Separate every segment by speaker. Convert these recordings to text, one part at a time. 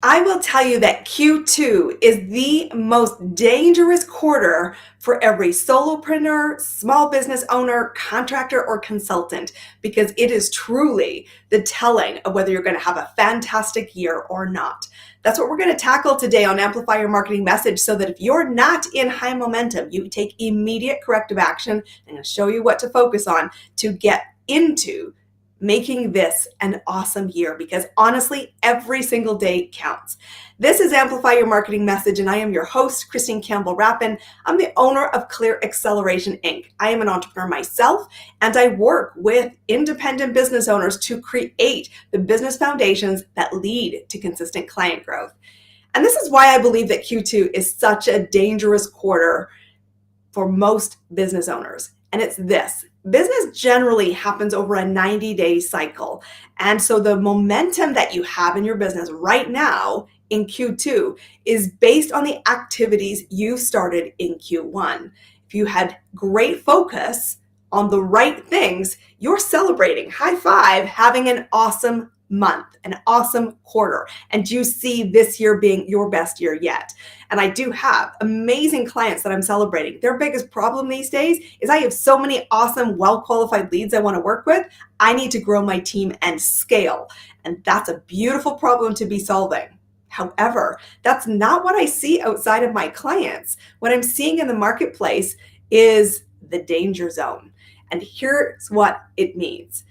Speaker 1: I will tell you that Q2 is the most dangerous quarter for every solopreneur, small business owner, contractor, or consultant, because it is truly the telling of whether you're going to have a fantastic year or not. That's what we're going to tackle today on Amplify Your Marketing Message, so that if you're not in high momentum, you take immediate corrective action. I'm going to show you what to focus on to get into making this an awesome year, because honestly, every single day counts. This is Amplify Your Marketing Message, and I am your host, Campbell Rapin. I'm the owner of Clear Acceleration, Inc. I am an entrepreneur myself, and I work with independent business owners to create the business foundations that lead to consistent client growth. And this is why I believe that Q2 is such a dangerous quarter for most business owners. And it's this: business generally happens over a 90-day cycle. And so the momentum that you have in your business right now in Q2 is based on the activities you started in Q1. If you had great focus on the right things, you're celebrating, high five, having an awesome month, an awesome quarter. And you see this year being your best year yet. And I do have amazing clients that I'm celebrating. Their biggest problem these days is I have so many awesome, well-qualified leads I want to work with. I need to grow my team and scale. And that's a beautiful problem to be solving. However, that's not what I see outside of my clients. What I'm seeing in the marketplace is the danger zone. And here's what it means.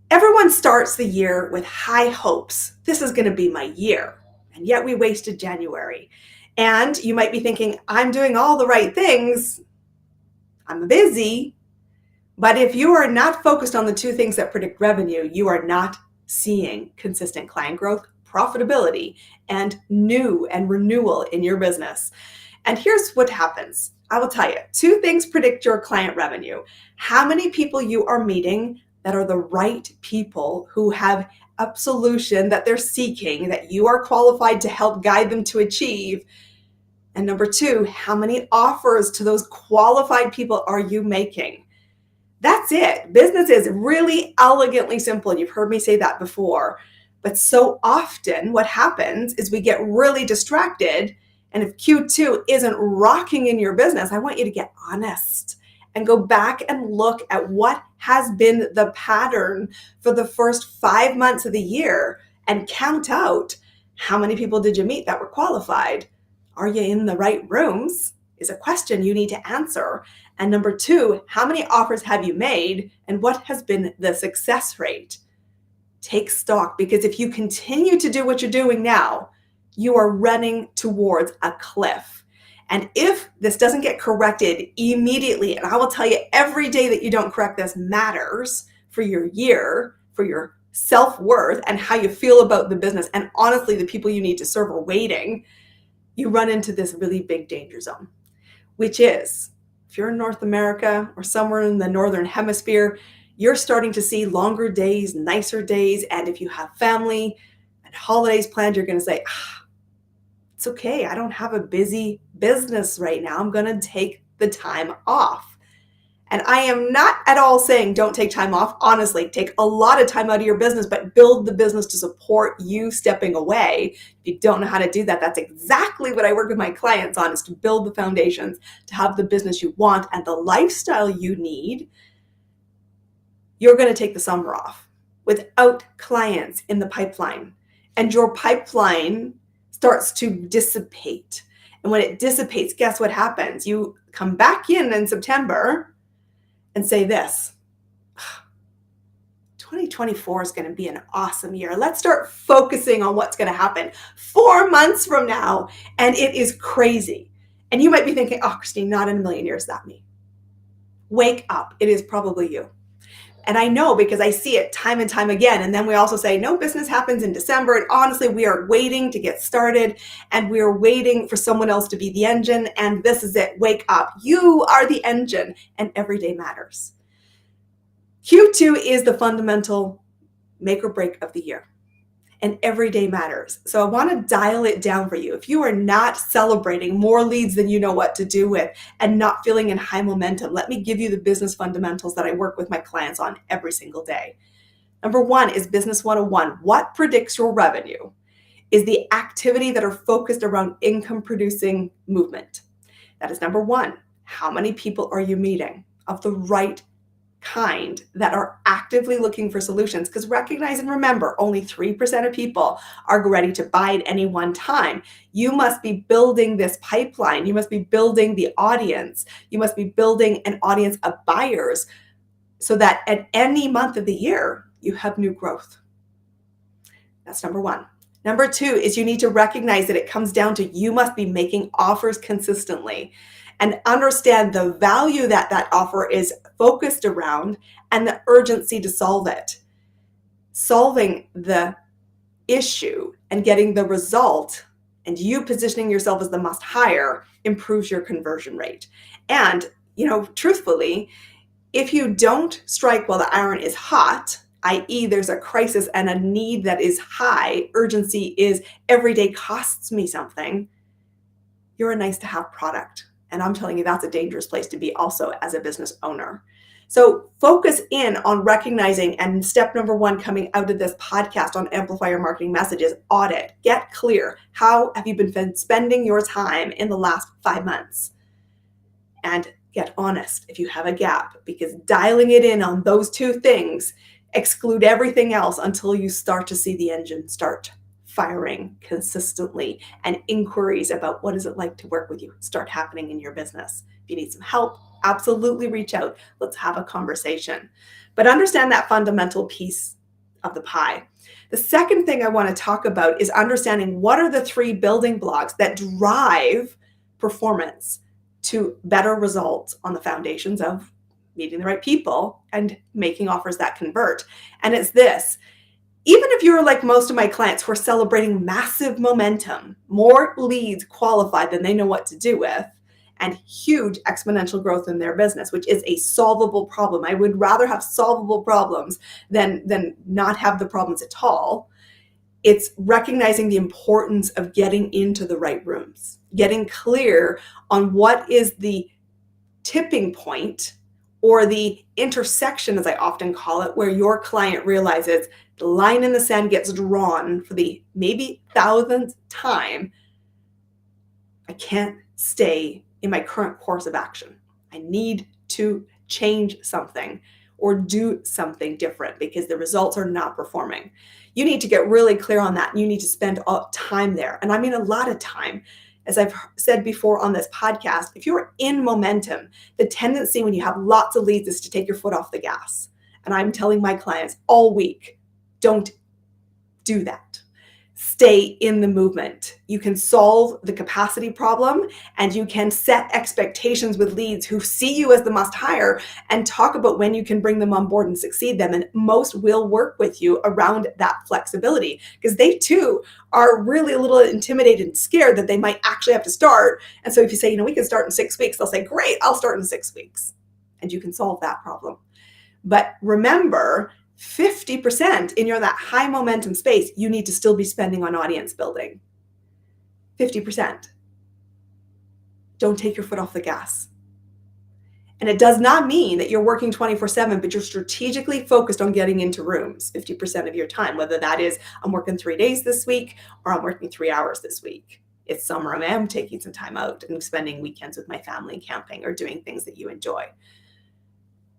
Speaker 1: Everyone starts the year with high hopes. This is going to be my year. And yet we wasted January. And you might be thinking, I'm doing all the right things. I'm busy. But if you are not focused on the two things that predict revenue, you are not seeing consistent client growth, profitability, and new and renewal in your business. And here's what happens. I will tell you, two things predict your client revenue: how many people you are meeting that are the right people who have a solution that they're seeking, that you are qualified to help guide them to achieve. And number two, how many offers to those qualified people are you making? That's it. Business is really elegantly simple. You've heard me say that before. But so often what happens is we get really distracted. And if Q2 isn't rocking in your business, I want you to get honest and go back and look at what has been the pattern for the first 5 months of the year and count out, how many people did you meet that were qualified? Are you in the right rooms? Is a question you need to answer. And number two, how many offers have you made and what has been the success rate? Take stock, because if you continue to do what you're doing now, you are running towards a cliff. And if this doesn't get corrected immediately, and I will tell you, every day that you don't correct this matters for your year, for your self-worth, and how you feel about the business. And honestly, the people you need to serve are waiting. You run into this really big danger zone, which is, if you're in North America or somewhere in the Northern Hemisphere, you're starting to see longer days, nicer days. And if you have family and holidays planned, you're going to say, it's okay, I don't have a busy business right now. I'm going to take the time off. And I am not at all saying don't take time off. Honestly, take a lot of time out of your business, but build the business to support you stepping away. If you don't know how to do that, that's exactly what I work with my clients on, is to build the foundations to have the business you want and the lifestyle you need. You're going to take the summer off without clients in the pipeline. And your pipeline starts to dissipate. And when it dissipates, guess what happens? You come back in September and say this: 2024 is going to be an awesome year. Let's start focusing on what's going to happen 4 months from now. And it is crazy. And you might be thinking, oh, Christine, not in a million years, that me. Wake up. It is probably you. And I know, because I see it time and time again. And then we also say, no business happens in December. And honestly, we are waiting to get started, and we are waiting for someone else to be the engine. And this is it. Wake up. You are the engine, and every day matters. Q2 is the fundamental make or break of the year, and every day matters. So I want to dial it down for you. If you are not celebrating more leads than you know what to do with and not feeling in high momentum, let me give you the business fundamentals that I work with my clients on every single day. Number one is Business 101. What predicts your revenue? is the activity that are focused around income producing movement. That is number one. How many people are you meeting of the right kind that are actively looking for solutions? Because recognize and remember, only 3% of people are ready to buy at any one time. You must be building this pipeline. You must be building the audience. You must be building an audience of buyers so that at any month of the year, you have new growth. That's number one. Number two is you need to recognize that it comes down to you must be making offers consistently and understand the value that that offer is focused around and the urgency to solve it. Solving the issue and getting the result and you positioning yourself as the must hire improves your conversion rate. And, truthfully, if you don't strike while the iron is hot, i.e. there's a crisis and a need that is high, urgency is every day costs me something, you're a nice to have product. And I'm telling you, that's a dangerous place to be also as a business owner. So focus in on recognizing, and step number one coming out of this podcast on Amplify Your Marketing Messages, audit. Get clear. How have you been spending your time in the last 5 months? And get honest if you have a gap, because dialing it in on those two things, exclude everything else until you start to see the engine start firing consistently and inquiries about what is it like to work with you start happening in your business. If you need some help, absolutely reach out. Let's have a conversation. But understand that fundamental piece of the pie. The second thing I want to talk about is understanding what are the 3 building blocks that drive performance to better results on the foundations of meeting the right people and making offers that convert. And it's this. Even if you're like most of my clients who are celebrating massive momentum, more leads qualified than they know what to do with, and huge exponential growth in their business, which is a solvable problem. I would rather have solvable problems than not have the problems at all. It's recognizing the importance of getting into the right rooms, getting clear on what is the tipping point or the intersection, as I often call it, where your client realizes the line in the sand gets drawn for the maybe 1,000th time. I can't stay in my current course of action. I need to change something or do something different because the results are not performing. You need to get really clear on that. And you need to spend time there. And I mean a lot of time. As I've said before on this podcast, if you're in momentum, the tendency when you have lots of leads is to take your foot off the gas. And I'm telling my clients all week, don't do that. Stay in the movement. You can solve the capacity problem and you can set expectations with leads who see you as the must hire and talk about when you can bring them on board and succeed them. And most will work with you around that flexibility because they too are really a little intimidated and scared that they might actually have to start. And so if you say, we can start in 6 weeks, they'll say, great, I'll start in 6 weeks. And you can solve that problem. But remember, 50% in that high momentum space, you need to still be spending on audience building. 50%. Don't take your foot off the gas. And it does not mean that you're working 24/7, but you're strategically focused on getting into rooms 50% of your time, whether that is I'm working 3 days this week or I'm working 3 hours this week. It's summer, I am taking some time out and spending weekends with my family camping or doing things that you enjoy.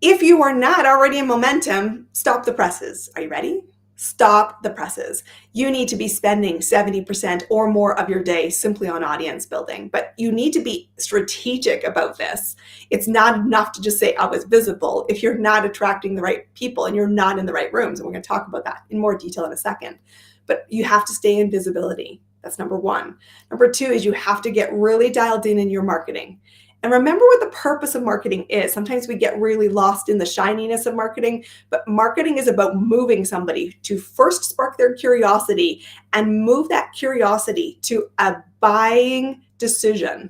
Speaker 1: If you are not already in momentum, stop the presses. Are you ready? Stop the presses. You need to be spending 70% or more of your day simply on audience building, but you need to be strategic about this. It's not enough to just say I was visible if you're not attracting the right people and you're not in the right rooms. And we're going to talk about that in more detail in a second. But you have to stay in visibility. That's number one. Number two is you have to get really dialed in your marketing. And remember what the purpose of marketing is. Sometimes we get really lost in the shininess of marketing, but marketing is about moving somebody to first spark their curiosity and move that curiosity to a buying decision.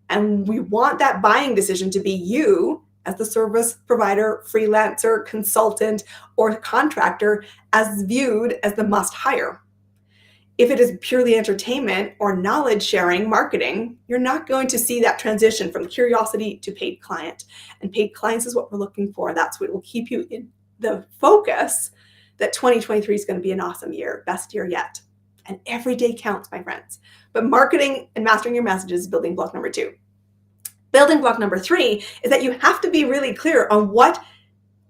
Speaker 1: And we want that buying decision to be you as the service provider, freelancer, consultant, or contractor as viewed as the must hire. If it is purely entertainment or knowledge sharing marketing, you're not going to see that transition from curiosity to paid client. And paid clients is what we're looking for. That's what will keep you in the focus that 2023 is going to be an awesome year, best year yet. And every day counts, my friends. But marketing and mastering your messages is building block number 2. Building block number 3 is that you have to be really clear on what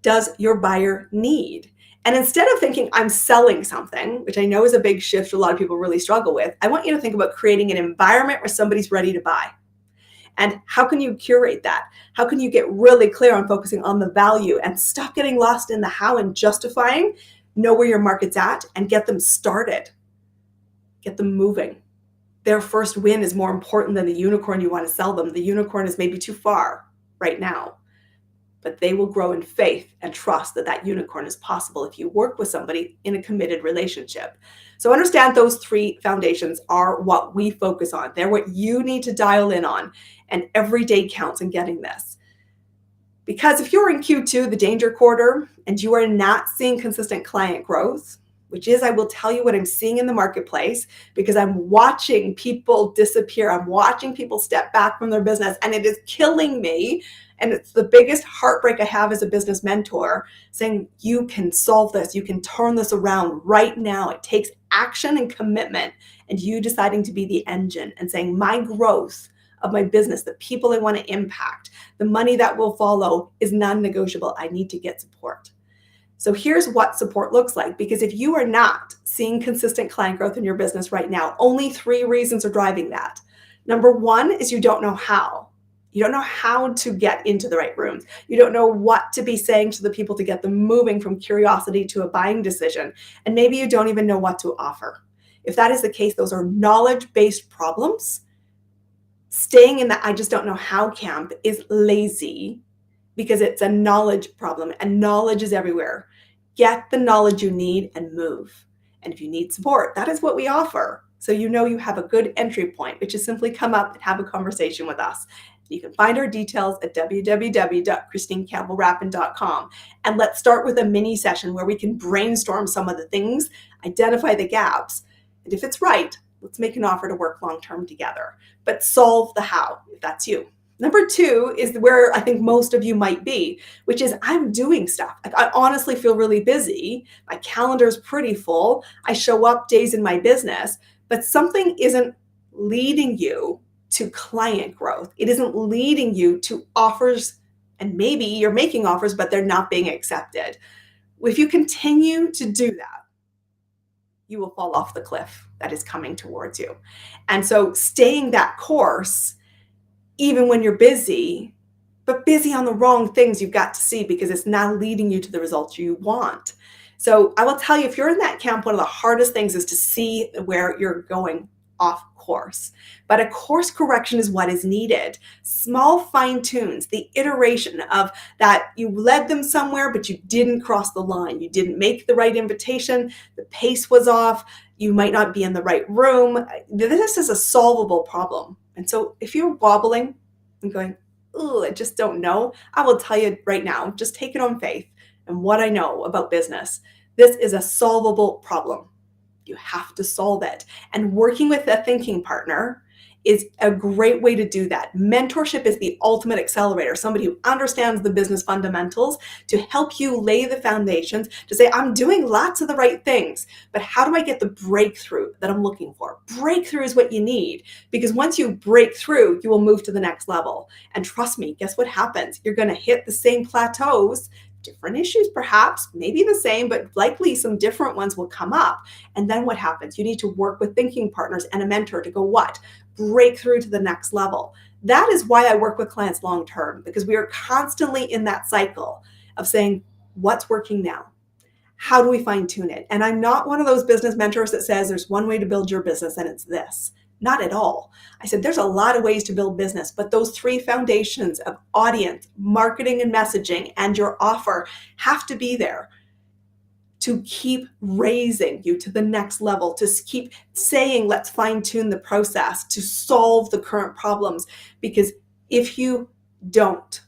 Speaker 1: does your buyer need. And instead of thinking I'm selling something, which I know is a big shift a lot of people really struggle with, I want you to think about creating an environment where somebody's ready to buy. And how can you curate that? How can you get really clear on focusing on the value and stop getting lost in the how and justifying? Know where your market's at and get them started. Get them moving. Their first win is more important than the unicorn you want to sell them. The unicorn is maybe too far right now, but they will grow in faith and trust that that unicorn is possible if you work with somebody in a committed relationship. So understand those 3 foundations are what we focus on. They're what you need to dial in on, and every day counts in getting this. Because if you're in Q2, the danger quarter, and you are not seeing consistent client growth, which is, I will tell you what I'm seeing in the marketplace, because I'm watching people disappear. I'm watching people step back from their business, and it is killing me. And it's the biggest heartbreak I have as a business mentor, saying you can solve this. You can turn this around right now. It takes action and commitment, and you deciding to be the engine and saying my growth of my business, the people I want to impact, the money that will follow is non-negotiable. I need to get support. So here's what support looks like, because if you are not seeing consistent client growth in your business right now, only 3 reasons are driving that. Number 1 is you don't know how. You don't know how to get into the right rooms. You don't know what to be saying to the people to get them moving from curiosity to a buying decision. And maybe you don't even know what to offer. If that is the case, those are knowledge-based problems. Staying in the I just don't know how camp is lazy, because it's a knowledge problem, and knowledge is everywhere. Get the knowledge you need and move. And if you need support, that is what we offer. So you know you have a good entry point, which is simply come up and have a conversation with us. You can find our details at www.christinecampbellrapin.com. And let's start with a mini session where we can brainstorm some of the things, identify the gaps, and if it's right, let's make an offer to work long-term together. But solve the how, if that's you. Number 2 is where I think most of you might be, which is I'm doing stuff. I honestly feel really busy. My calendar is pretty full. I show up days in my business, but something isn't leading you to client growth. It isn't leading you to offers, and maybe you're making offers, but they're not being accepted. If you continue to do that, you will fall off the cliff that is coming towards you. And so staying that course, even when you're busy, but busy on the wrong things, you've got to see, because it's not leading you to the results you want. So I will tell you, if you're in that camp, one of the hardest things is to see where you're going off course. But a course correction is what is needed. Small fine tunes, the iteration of that you led them somewhere, but you didn't cross the line. You didn't make the right invitation. The pace was off. You might not be in the right room. This is a solvable problem. And so if you're wobbling and going, oh, I just don't know, I will tell you right now, just take it on faith and what I know about business. This is a solvable problem. You have to solve it. And working with a thinking partner is a great way to do that. Mentorship is the ultimate accelerator, somebody who understands the business fundamentals to help you lay the foundations, to say, I'm doing lots of the right things, but how do I get the breakthrough that I'm looking for? Breakthrough is what you need, because once you break through, you will move to the next level. And trust me, guess what happens? You're going to hit the same plateaus, different issues perhaps, maybe the same, but likely some different ones will come up. And then what happens? You need to work with thinking partners and a mentor to go what? Break through to the next level. That is why I work with clients long term, because we are constantly in that cycle of saying, what's working now? How do we fine tune it? And I'm not one of those business mentors that says there's one way to build your business and it's this. Not at all. I said there's a lot of ways to build business, but those 3 foundations of audience, marketing and messaging, and your offer have to be there to keep raising you to the next level, to keep saying, let's fine tune the process, to solve the current problems. Because if you don't,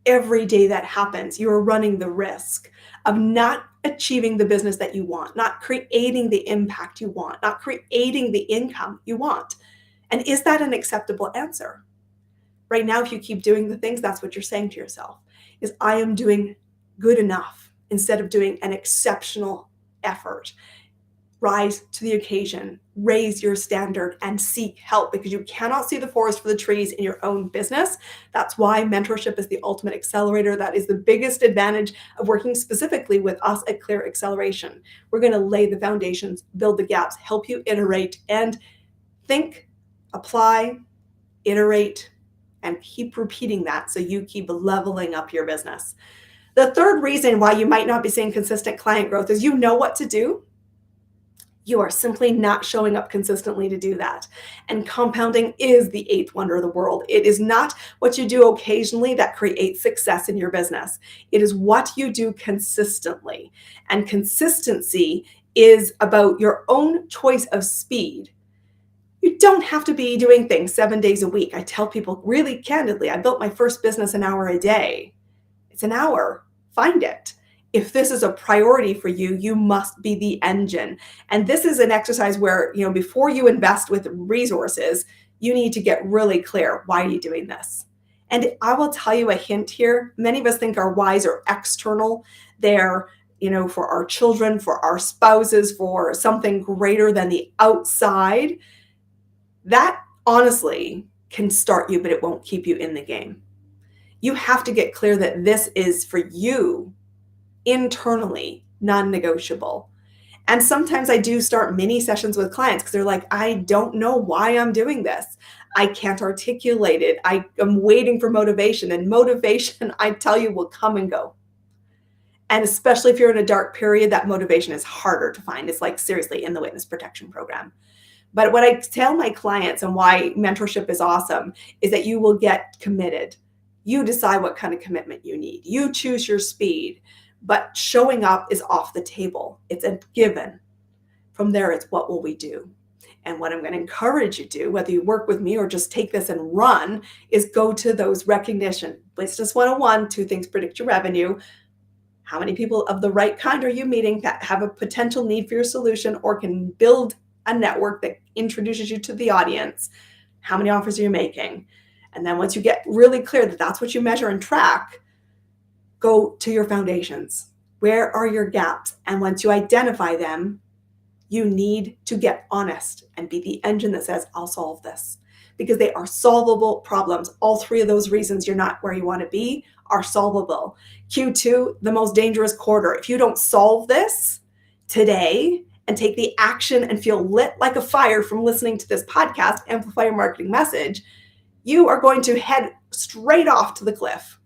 Speaker 1: every day that happens, you're running the risk of not achieving the business that you want, not creating the impact you want, not creating the income you want. And is that an acceptable answer? Right now, if you keep doing the things, that's what you're saying to yourself, is I am doing good enough instead of doing an exceptional effort. rise to the occasion, raise your standard, and seek help, because you cannot see the forest for the trees in your own business. That's why mentorship is the ultimate accelerator. That is the biggest advantage of working specifically with us at Clear Acceleration. We're going to lay the foundations, build the gaps, help you iterate, and think, apply, iterate, and keep repeating that so you keep leveling up your business. The third reason why you might not be seeing consistent client growth is you know what to do. You are simply not showing up consistently to do that. And compounding is the eighth wonder of the world. It is not what you do occasionally that creates success in your business. It is what you do consistently. And consistency is about your own choice of speed. You don't have to be doing things 7 days a week. I tell people really candidly, I built my first business an hour a day. It's an hour. Find it. If this is a priority for you, you must be the engine. And this is an exercise where, before you invest with resources, you need to get really clear. Why are you doing this? And I will tell you a hint here. Many of us think our whys are external. They're, for our children, for our spouses, for something greater than the outside. That honestly can start you, but it won't keep you in the game. You have to get clear that this is for you internally, non-negotiable. And sometimes I do start mini sessions with clients because they're like, I don't know why I'm doing this. I can't articulate it. I am waiting for motivation. And motivation, I tell you, will come and go. And especially if you're in a dark period, that motivation is harder to find. It's like seriously in the witness protection program. But what I tell my clients and why mentorship is awesome is that you will get committed. You decide what kind of commitment you need. You choose your speed. But showing up is off the table. It's a given. From there, it's what will we do? And what I'm going to encourage you to do, whether you work with me or just take this and run, is go to those recognition. Business 101, 2 things predict your revenue. How many people of the right kind are you meeting that have a potential need for your solution or can build a network that introduces you to the audience? How many offers are you making? And then once you get really clear that that's what you measure and track, go to your foundations. Where are your gaps? And once you identify them, you need to get honest and be the engine that says, I'll solve this. Because they are solvable problems. All 3 of those reasons you're not where you want to be are solvable. Q2, the most dangerous quarter. If you don't solve this today and take the action and feel lit like a fire from listening to this podcast, Amplify Your Marketing Message, you are going to head straight off to the cliff.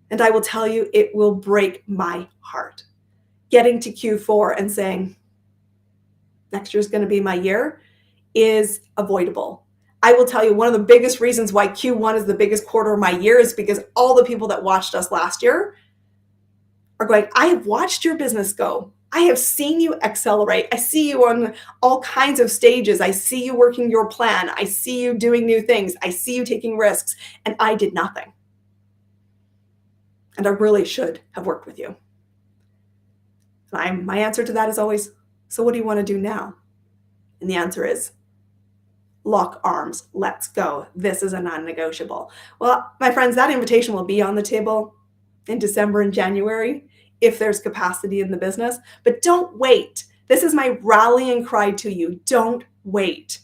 Speaker 1: And I will tell you, it will break my heart. Getting to Q4 and saying, next year's going to be my year, is avoidable. I will tell you, one of the biggest reasons why Q1 is the biggest quarter of my year is because all the people that watched us last year are going, I have watched your business go. I have seen you accelerate. I see you on all kinds of stages. I see you working your plan. I see you doing new things. I see you taking risks. And I did nothing. And I really should have worked with you. My answer to that is always, so what do you want to do now? And the answer is, lock arms, let's go. This is a non-negotiable. Well, my friends, that invitation will be on the table in December and January if there's capacity in the business. But don't wait. This is my rallying cry to you. Don't wait.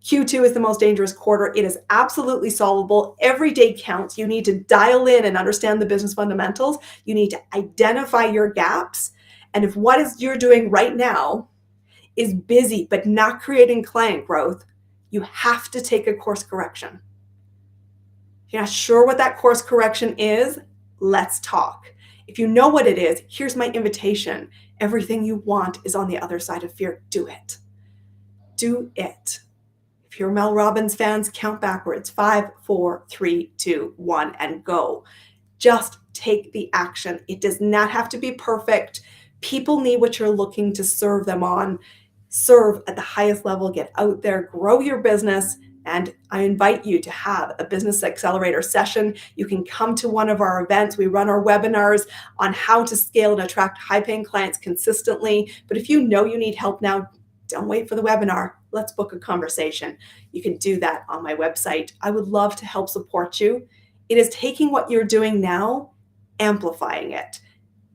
Speaker 1: Q2 is the most dangerous quarter. It is absolutely solvable. Every day counts. You need to dial in and understand the business fundamentals. You need to identify your gaps. And if what is you're doing right now is busy but not creating client growth, you have to take a course correction. If you're not sure what that course correction is, let's talk. If you know what it is, here's my invitation. Everything you want is on the other side of fear. Do it. Do it. If you're Mel Robbins fans, count backwards. 5, 4, 3, 2, 1, and go. Just take the action. It does not have to be perfect. People need what you're looking to serve them on. Serve at the highest level. Get out there, grow your business. And I invite you to have a business accelerator session. You can come to one of our events. We run our webinars on how to scale and attract high-paying clients consistently. But if you know you need help now, don't wait for the webinar. Let's book a conversation. You can do that on my website. I would love to help support you. It is taking what you're doing now, amplifying it,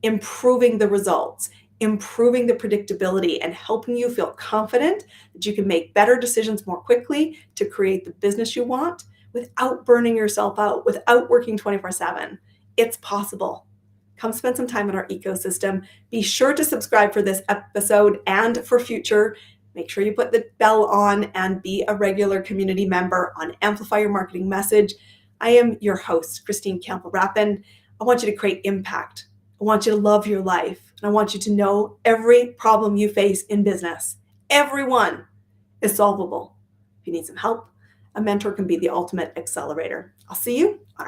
Speaker 1: improving the results. improving the predictability and helping you feel confident that you can make better decisions more quickly to create the business you want without burning yourself out, without working 24/7. It's possible. Come spend some time in our ecosystem. Be sure to subscribe for this episode and for future. Make sure you put the bell on and be a regular community member on Amplify Your Marketing Message. I am your host, Christine Campbell Rapin. I want you to create impact. I want you to love your life. And I want you to know every problem you face in business, every one, is solvable. If you need some help, a mentor can be the ultimate accelerator. I'll see you on our